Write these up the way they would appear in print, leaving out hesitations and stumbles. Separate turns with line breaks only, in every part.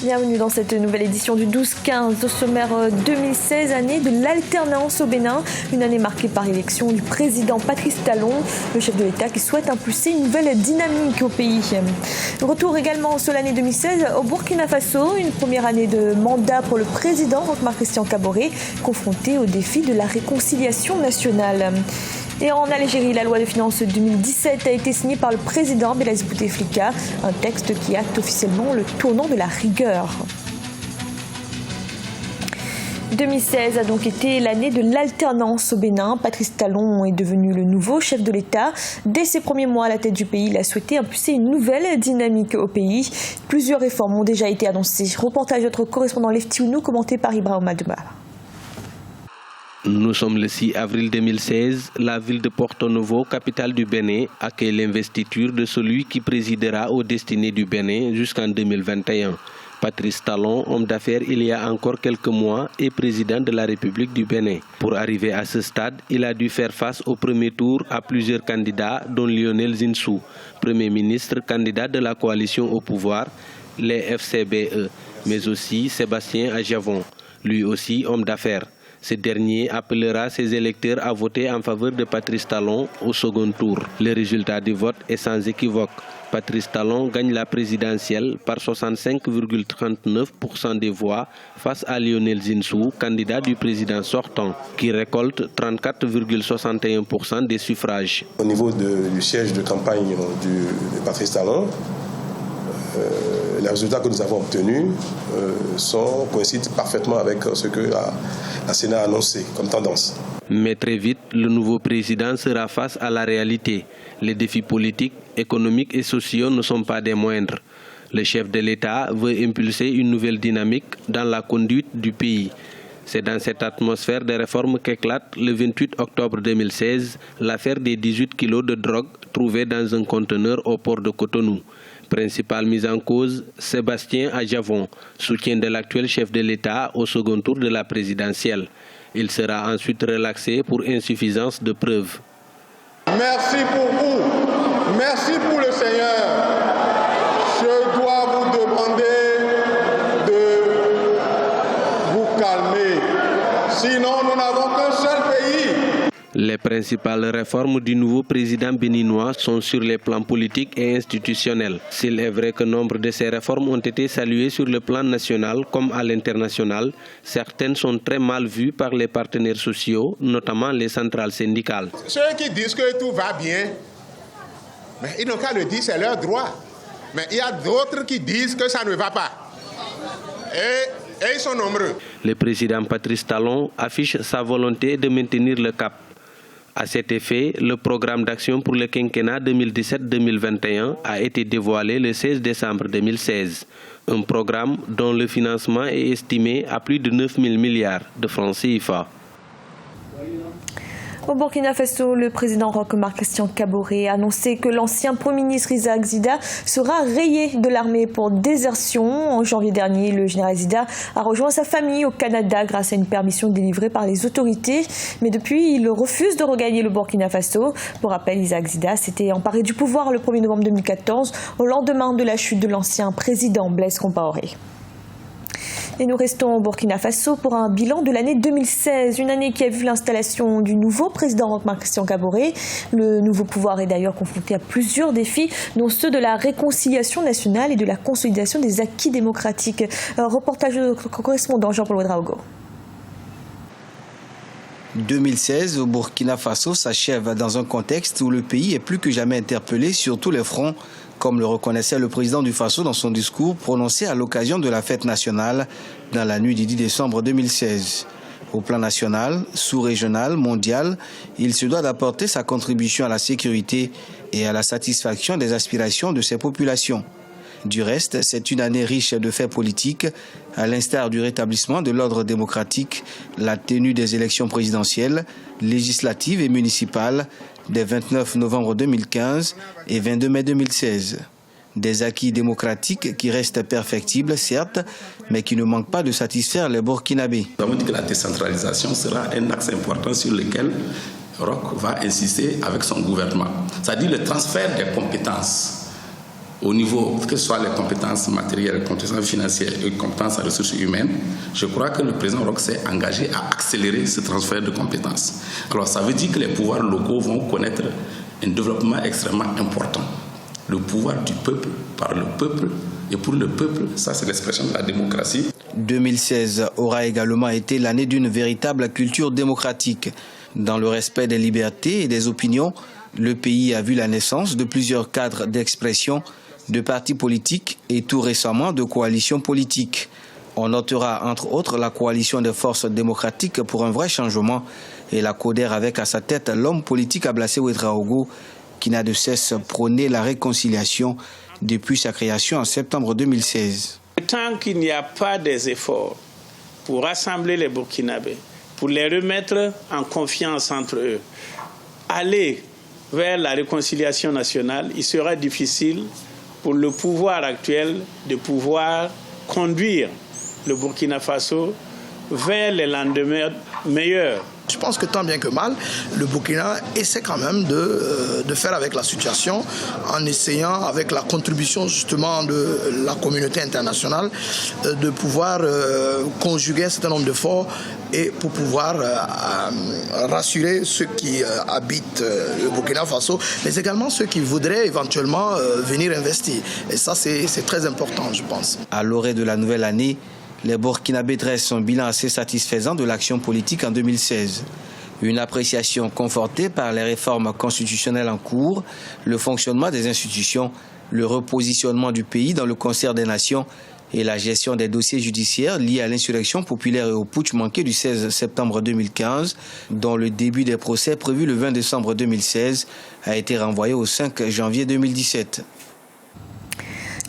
Bienvenue dans cette nouvelle édition du 12-15 au sommaire 2016, année de l'alternance au Bénin. Une année marquée par l'élection du président Patrice Talon, le chef de l'État qui souhaite impulser une nouvelle dynamique au pays. Retour également sur l'année 2016 au Burkina Faso, une première année de mandat pour le président Roch-Marc Christian Kaboré, confronté au défi de la réconciliation nationale. Et en Algérie, la loi de finances 2017 a été signée par le président Blaise Bouteflika, un texte qui acte officiellement le tournant de la rigueur. 2016 a donc été l'année de l'alternance au Bénin. Patrice Talon est devenu le nouveau chef de l'État. Dès ses premiers mois à la tête du pays, il a souhaité impulser une nouvelle dynamique au pays. Plusieurs réformes ont déjà été annoncées. Reportage de notre correspondant Lefti Ounou, commenté par Ibrahim Adouma.
Nous sommes le 6 avril 2016. La ville de Porto Novo, capitale du Bénin, accueille l'investiture de celui qui présidera aux destinées du Bénin jusqu'en 2021. Patrice Talon, homme d'affaires il y a encore quelques mois, est président de la République du Bénin. Pour arriver à ce stade, il a dû faire face au premier tour à plusieurs candidats, dont Lionel Zinsou, Premier ministre, candidat de la coalition au pouvoir, les FCBE, mais aussi Sébastien Adjavon, lui aussi homme d'affaires. Ce dernier appellera ses électeurs à voter en faveur de Patrice Talon au second tour. Le résultat du vote est sans équivoque. Patrice Talon gagne la présidentielle par 65,39% des voix face à Lionel Zinsou, candidat du président sortant, qui récolte 34,61% des suffrages.
Au niveau du siège de campagne de Patrice Talon, les résultats que nous avons obtenus coïncident parfaitement avec ce que la Sénat a annoncé comme tendance.
Mais très vite, le nouveau président sera face à la réalité. Les défis politiques, économiques et sociaux ne sont pas des moindres. Le chef de l'État veut impulser une nouvelle dynamique dans la conduite du pays. C'est dans cette atmosphère de réforme qu'éclate le 28 octobre 2016 l'affaire des 18 kilos de drogue trouvés dans un conteneur au port de Cotonou. Principale mise en cause, Sébastien Adjavon, soutien de l'actuel chef de l'État au second tour de la présidentielle. Il sera ensuite relaxé pour insuffisance de preuves.
Merci pour vous, merci pour le Seigneur. Je dois vous demander de vous calmer, sinon nous n'avons qu'un seul pays.
Les principales réformes du nouveau président béninois sont sur les plans politiques et institutionnels. S'il est vrai que nombre de ces réformes ont été saluées sur le plan national comme à l'international, certaines sont très mal vues par les partenaires sociaux, notamment les centrales syndicales.
Ceux qui disent que tout va bien, mais ils n'ont qu'à le dire, c'est leur droit. Mais il y a d'autres qui disent que ça ne va pas. Et ils sont nombreux.
Le président Patrice Talon affiche sa volonté de maintenir le cap. À cet effet, le programme d'action pour le quinquennat 2017-2021 a été dévoilé le 16 décembre 2016. Un programme dont le financement est estimé à plus de 9 000 milliards de francs CFA.
Au Burkina Faso, le président Roch-Marc Christian Kaboré a annoncé que l'ancien Premier ministre Isaac Zida sera rayé de l'armée pour désertion. En janvier dernier, le général Zida a rejoint sa famille au Canada grâce à une permission délivrée par les autorités. Mais depuis, il refuse de regagner le Burkina Faso. Pour rappel, Isaac Zida s'était emparé du pouvoir le 1er novembre 2014, au lendemain de la chute de l'ancien président Blaise Compaoré. Et nous restons au Burkina Faso pour un bilan de l'année 2016, une année qui a vu l'installation du nouveau président Roch-Marc Christian Kaboré. Le nouveau pouvoir est d'ailleurs confronté à plusieurs défis, dont ceux de la réconciliation nationale et de la consolidation des acquis démocratiques. Un reportage de notre correspondant Jean-Paul Ouedraogo.
2016 au Burkina Faso s'achève dans un contexte où le pays est plus que jamais interpellé sur tous les fronts, comme le reconnaissait le président du Faso dans son discours prononcé à l'occasion de la fête nationale dans la nuit du 10 décembre 2016. Au plan national, sous-régional, mondial, il se doit d'apporter sa contribution à la sécurité et à la satisfaction des aspirations de ses populations. Du reste, c'est une année riche de faits politiques, à l'instar du rétablissement de l'ordre démocratique, la tenue des élections présidentielles, législatives et municipales des 29 novembre 2015 et 22 mai 2016. Des acquis démocratiques qui restent perfectibles, certes, mais qui ne manquent pas de satisfaire les Burkinabés.
Nous avons dit que la décentralisation sera un axe important sur lequel Roch va insister avec son gouvernement. C'est-à-dire le transfert des compétences au niveau, que ce soit les compétences matérielles, compétences financières et compétences en ressources humaines, je crois que le président Roch s'est engagé à accélérer ce transfert de compétences. Alors ça veut dire que les pouvoirs locaux vont connaître un développement extrêmement important. Le pouvoir du peuple, par le peuple et pour le peuple, ça c'est l'expression de la démocratie.
2016 aura également été l'année d'une véritable culture démocratique. Dans le respect des libertés et des opinions, le pays a vu la naissance de plusieurs cadres d'expression, de partis politiques et tout récemment de coalitions politiques. On notera entre autres la coalition des forces démocratiques pour un vrai changement et la CODER avec à sa tête l'homme politique Ablassé Ouédraogo qui n'a de cesse prôné la réconciliation depuis sa création en septembre 2016.
Tant qu'il n'y a pas des efforts pour rassembler les Burkinabés, pour les remettre en confiance entre eux, aller vers la réconciliation nationale, il sera difficile pour le pouvoir actuel de pouvoir conduire le Burkina Faso vers les lendemains meilleurs.
Je pense que tant bien que mal, le Burkina essaie quand même de faire avec la situation en essayant, avec la contribution justement de la communauté internationale, de pouvoir conjuguer un certain nombre d'efforts et pour pouvoir rassurer ceux qui habitent le Burkina Faso, mais également ceux qui voudraient éventuellement venir investir. Et ça, c'est très important, je pense.
À l'orée de la nouvelle année, les Burkinabés dressent un bilan assez satisfaisant de l'action politique en 2016. Une appréciation confortée par les réformes constitutionnelles en cours, le fonctionnement des institutions, le repositionnement du pays dans le concert des nations et la gestion des dossiers judiciaires liés à l'insurrection populaire et au putsch manqué du 16 septembre 2015, dont le début des procès prévu le 20 décembre 2016 a été renvoyé au 5 janvier 2017.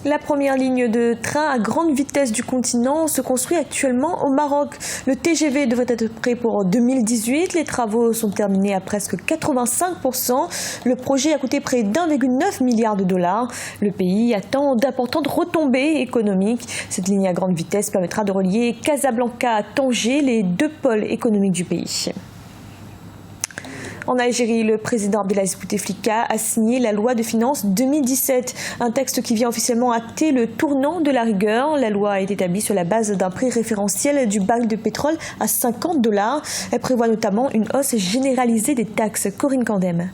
La première ligne de train à grande vitesse du continent se construit actuellement au Maroc. Le TGV devrait être prêt pour 2018. Les travaux sont terminés à presque 85%. Le projet a coûté près d'1,9 milliard de dollars. Le pays attend d'importantes retombées économiques. Cette ligne à grande vitesse permettra de relier Casablanca à Tanger, les deux pôles économiques du pays. En Algérie, le président Abdelaziz Bouteflika a signé la loi de finances 2017, un texte qui vient officiellement acter le tournant de la rigueur. La loi est établie sur la base d'un prix référentiel du baril de pétrole à $50. Elle prévoit notamment une hausse généralisée des taxes. Corinne Candem.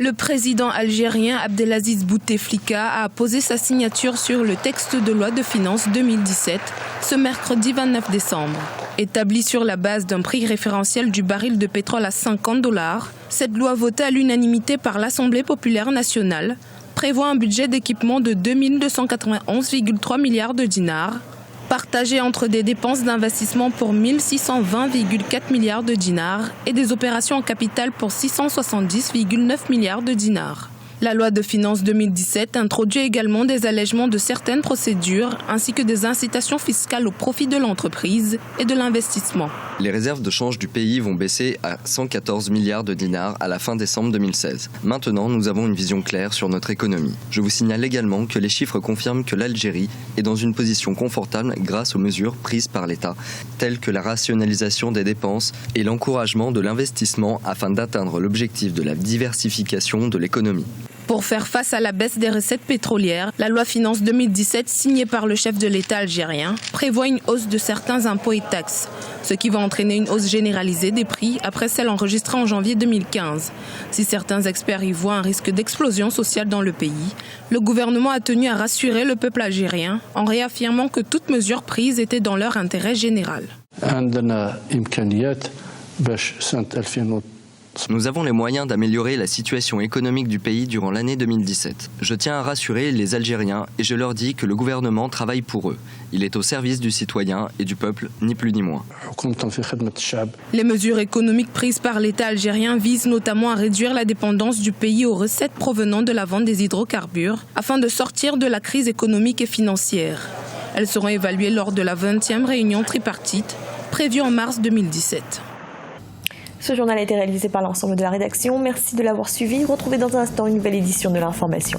Le président algérien Abdelaziz Bouteflika a posé sa signature sur le texte de loi de finances 2017 ce mercredi 29 décembre. Établie sur la base d'un prix référentiel du baril de pétrole à $50, cette loi votée à l'unanimité par l'Assemblée populaire nationale prévoit un budget d'équipement de 2 291,3 milliards de dinars, partagé entre des dépenses d'investissement pour 1 620,4 milliards de dinars et des opérations en capital pour 670,9 milliards de dinars. La loi de finances 2017 introduit également des allègements de certaines procédures ainsi que des incitations fiscales au profit de l'entreprise et de l'investissement.
Les réserves de change du pays vont baisser à 114 milliards de dinars à la fin décembre 2016. Maintenant, nous avons une vision claire sur notre économie. Je vous signale également que les chiffres confirment que l'Algérie est dans une position confortable grâce aux mesures prises par l'État, telles que la rationalisation des dépenses et l'encouragement de l'investissement afin d'atteindre l'objectif de la diversification de l'économie.
Pour faire face à la baisse des recettes pétrolières, la loi Finances 2017 signée par le chef de l'État algérien prévoit une hausse de certains impôts et taxes, ce qui va entraîner une hausse généralisée des prix après celle enregistrée en janvier 2015. Si certains experts y voient un risque d'explosion sociale dans le pays, le gouvernement a tenu à rassurer le peuple algérien en réaffirmant que toute mesure prise était dans leur intérêt général.
Nous avons les moyens d'améliorer la situation économique du pays durant l'année 2017. Je tiens à rassurer les Algériens et je leur dis que le gouvernement travaille pour eux. Il est au service du citoyen et du peuple, ni plus ni moins.
Les mesures économiques prises par l'État algérien visent notamment à réduire la dépendance du pays aux recettes provenant de la vente des hydrocarbures afin de sortir de la crise économique et financière. Elles seront évaluées lors de la 20e réunion tripartite prévue en mars 2017.
Ce journal a été réalisé par l'ensemble de la rédaction. Merci de l'avoir suivi. Retrouvez dans un instant une nouvelle édition de l'information.